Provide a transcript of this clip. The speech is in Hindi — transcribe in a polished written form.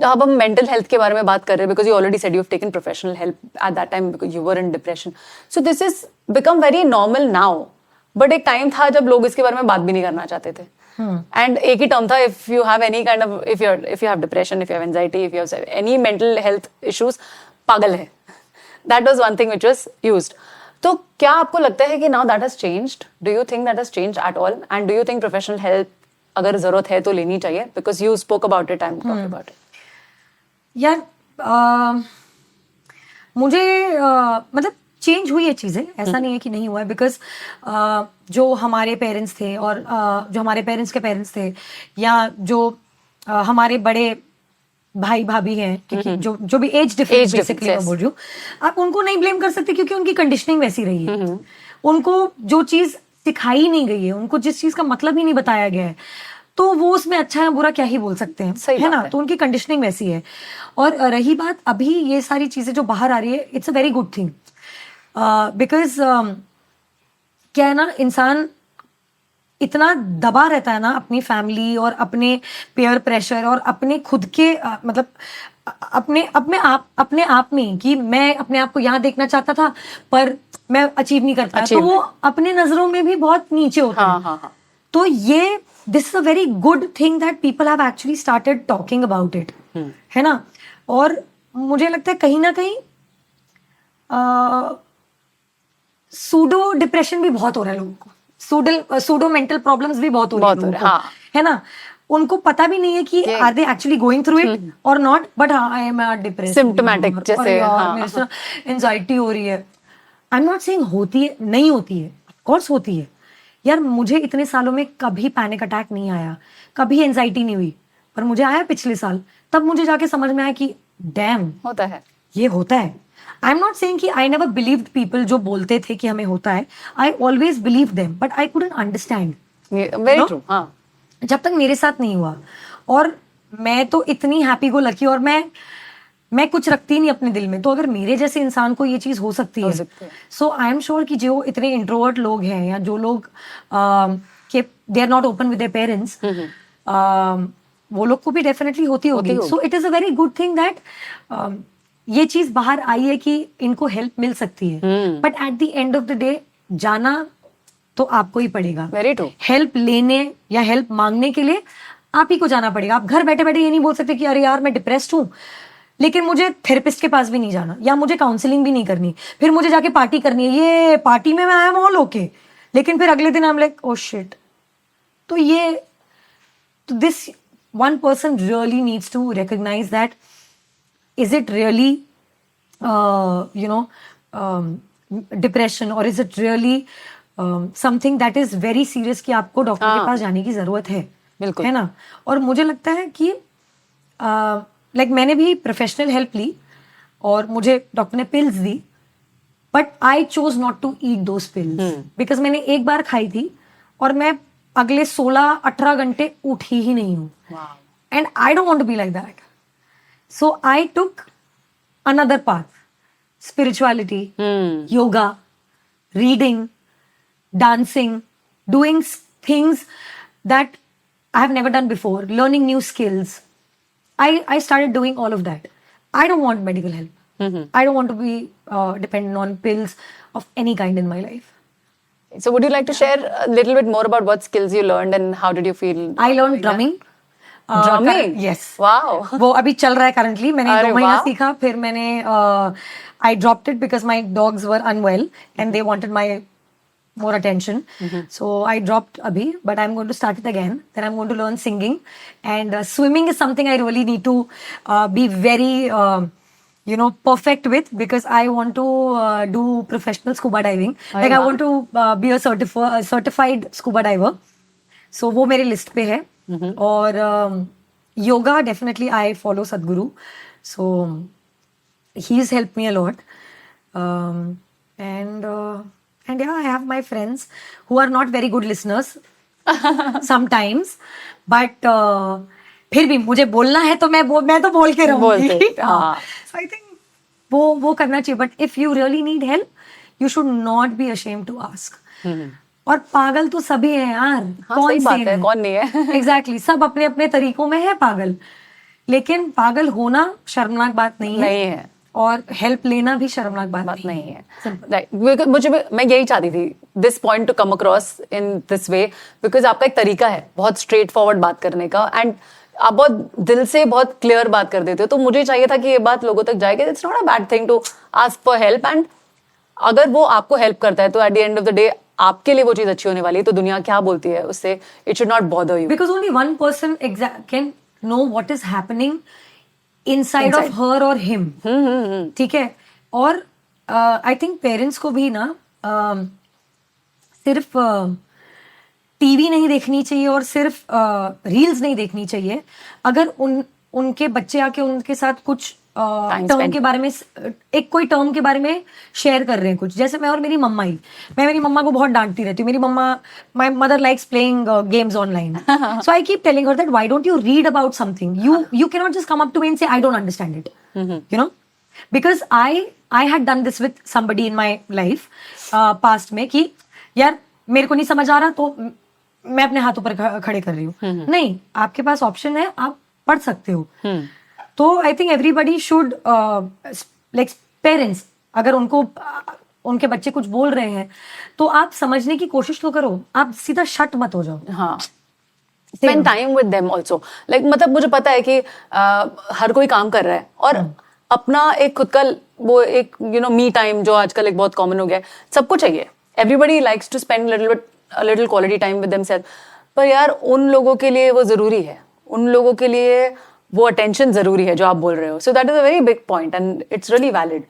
अब हम मेंटल हेल्थ के बारे में बात कर रहे हैं, because you already said you have taken professional help at that time because you were in depression, so this is become very normal now, but एक टाइम था जब लोग इसके बारे में बात भी नहीं करना चाहते थे. एंड एक ही टर्म था, if you have any kind of, if you have depression, if you have anxiety, if you have any mental health issues, पागल है. That was one thing which was used. तो क्या आपको लगता है कि now that has changed? Do you think that has changed at all? And do you think professional help अगर जरूरत है तो लेनी चाहिए? Because you spoke about it, I am talking about it. यार मुझे मतलब चेंज हुई है चीज़ें, ऐसा नहीं है कि नहीं हुआ है. बिकॉज जो हमारे पेरेंट्स थे और जो हमारे पेरेंट्स के पेरेंट्स थे, या जो हमारे बड़े भाई भाभी हैं, क्योंकि जो भी एज डिफरेंस बेसिकली मैं बोल रही हूँ, आप उनको नहीं ब्लेम कर सकते क्योंकि उनकी कंडीशनिंग वैसी रही है. उनको जो चीज़ सिखाई नहीं गई है, उनको जिस चीज़ का मतलब ही नहीं बताया गया है, तो वो उसमें अच्छा है बुरा क्या ही बोल सकते हैं, है ना. तो उनकी कंडीशनिंग वैसी है. और रही बात अभी ये सारी चीज़ें जो बाहर आ रही है, it's a very good thing. Because क्या है ना, इंसान इतना दबा रहता है ना अपनी फैमिली और अपने पेयर प्रेशर और अपने खुद के मतलब अपने आप में, कि मैं अपने आप को यहाँ देखना चाहता था पर मैं अचीव नहीं कर पाया, तो वो अपने नजरों में भी बहुत नीचे होता है. तो ये this is a very good thing that people have actually started talking about it, है ना. और मुझे लगता है कहीं ना कहीं सूडो डिप्रेशन भी बहुत हो रहा है लोगों को, सूडो मेंटल प्रॉब्लम्स भी बहुत हो रही है लोगों को, है ना. उनको पता भी नहीं है कि are they actually going through it और नॉट, बट हाँ आई एम डिप्रेस्ड, सिम्टोमेटिक, जैसे मेरे से एंजाइटी हो रही है. आई एम नॉट सेइंग होती है, नहीं होती है, ऑफ कोर्स होती है यार. मुझे इतने सालों में कभी पैनिक अटैक नहीं आया, कभी एंजाइटी नहीं हुई, पर मुझे आया पिछले साल. तब मुझे जाके समझ में आया कि डैम होता है, ये होता है. आई एम नॉट सेइंग कि आई नेवर बिलीव्ड पीपल जो बोलते थे कि हमें होता है. I always believe them, but I couldn't understand. Very true. हाँ, जब तक मेरे साथ नहीं हुआ. और मैं तो इतनी हैप्पी गो लकी, और मैं कुछ रखती नहीं अपने दिल में, तो अगर मेरे जैसे इंसान को ये चीज हो सकती है, सो आई एम श्योर कि जो इतने इंट्रोवर्ट लोग हैं, या जो लोग के they are not open with their parents, वो लोग को भी डेफिनेटली होती होगी. So it is a very good thing that ये चीज बाहर आई है कि इनको हेल्प मिल सकती है. But at the end of the day जाना तो आपको ही पड़ेगा. Very true. हेल्प लेने या हेल्प मांगने के लिए आप ही को जाना पड़ेगा. आप घर बैठे बैठे ये नहीं बोल सकते कि अरे यार मैं डिप्रेस्ड हूँ, लेकिन मुझे थेरेपिस्ट के पास भी नहीं जाना, या मुझे काउंसलिंग भी नहीं करनी, फिर मुझे जाके पार्टी करनी है. ये पार्टी में मैं आया ऑल ओके, लेकिन फिर अगले दिन I am like oh shit. तो ये this one person really needs to recognize that, is it really depression, or is it really something that is very serious कि आपको डॉक्टर के पास जाने की जरूरत है. बिल्कुल, है ना. और मुझे लगता है कि लाइक मैंने भी प्रोफेशनल हेल्प ली और मुझे डॉक्टर ने पिल्स दी, but I chose not to eat those pills, because मैंने एक बार खाई थी और मैं अगले 16-18 घंटे उठी ही नहीं हूँ. And I don't want to be like that. So I took another path, spirituality, yoga, reading, dancing, doing things that I have never done before, learning new skills. I started doing all of that. I don't want medical help. I don't want to be dependent on pills of any kind in my life. So would you like to share a little bit more about what skills you learned and how did you feel? I learned drumming. Drumming? Yes. Wow. वो अभी चल रहा है currently. मैंने 2 महीना सीखा, फिर मैंने I dropped it because my dogs were unwell and they wanted my more attention. So I dropped abhi, but I'm going to start it again. Then I'm going to learn singing, and swimming is something I really need to be very perfect with, because I want to do professional scuba diving. Like I want to be a certified scuba diver. So वो मेरी लिस्ट पे है. और yoga, definitely I follow Sadhguru, so he's helped me a lot. And yeah, I have my friends who are not very good listeners sometimes, but फिर भी मुझे बोलना है तो मैं तो बोल के रहूंगी. So I think वो करना चाहिए. But if you really need help, you should not be ashamed to ask. और पागल तो सभी हैं यार. कौन से हैं? कौन नहीं है? Exactly. सब अपने अपने तरीकों में है पागल. लेकिन पागल होना शर्मनाक बात नहीं है, नहीं है, और हेल्प लेना भी शर्मनाक बात बात नहीं नहीं है. Simple. Right. मुझे मैं यही चाहती थी this point to come across in this way, because आपका एक तरीका है बहुत स्ट्रेट फॉरवर्ड बात करने का, एंड आप बहुत दिल से बहुत क्लियर बात कर देते हो. तो मुझे चाहिए था कि ये बात लोगों तक जाए कि it's not a bad thing to ask for help, and अगर वो आपको हेल्प करता है तो at the end of the day आपके लिए वो चीज अच्छी होने वाली है. तो दुनिया क्या बोलती है उससे, it should not bother you. Because only one person can know what is happening inside of her or him. ठीक है. और आई थिंक पेरेंट्स को भी ना सिर्फ टीवी नहीं देखनी चाहिए और सिर्फ रील्स नहीं देखनी चाहिए. अगर उनके बच्चे आके उनके साथ कुछ टर्म के बारे में, एक कोई टर्म के बारे में शेयर कर रहे हैं कुछ, जैसे मैं और मेरी मम्मा ही, मैं मेरी मम्मा को बहुत डांटती रहती हूँ. मेरी मम्मा, my mother likes playing games online, so I keep telling her that why don't you read about something, you can not just come up to me and say I don't understand it, you know, because I had done this with somebody in my life past में कि यार मेरे को नहीं समझ आ रहा तो मैं अपने हाथों पर खड़े कर रही हूँ. नहीं, आपके पास ऑप्शन है, आप पढ़ सकते हो. तो I think everybody should like parents, अगर उनके बच्चे कुछ बोल रहे हैं तो आप समझने की कोशिश तो करो, आप सीधा शट मत हो जाओ. हाँ, spend time with them also. Like मतलब मुझे पता है कि हर कोई काम कर रहा है और अपना एक खुद का वो एक मी टाइम जो आजकल एक बहुत कॉमन हो गया है, सबको चाहिए. Everybody likes to spend little quality time with themselves. पर यार उन लोगों के लिए वो जरूरी है, उन लोगों के लिए वो अटेंशन जरूरी है जो आप बोल रहे हो. So that is a very big point and it's really valid.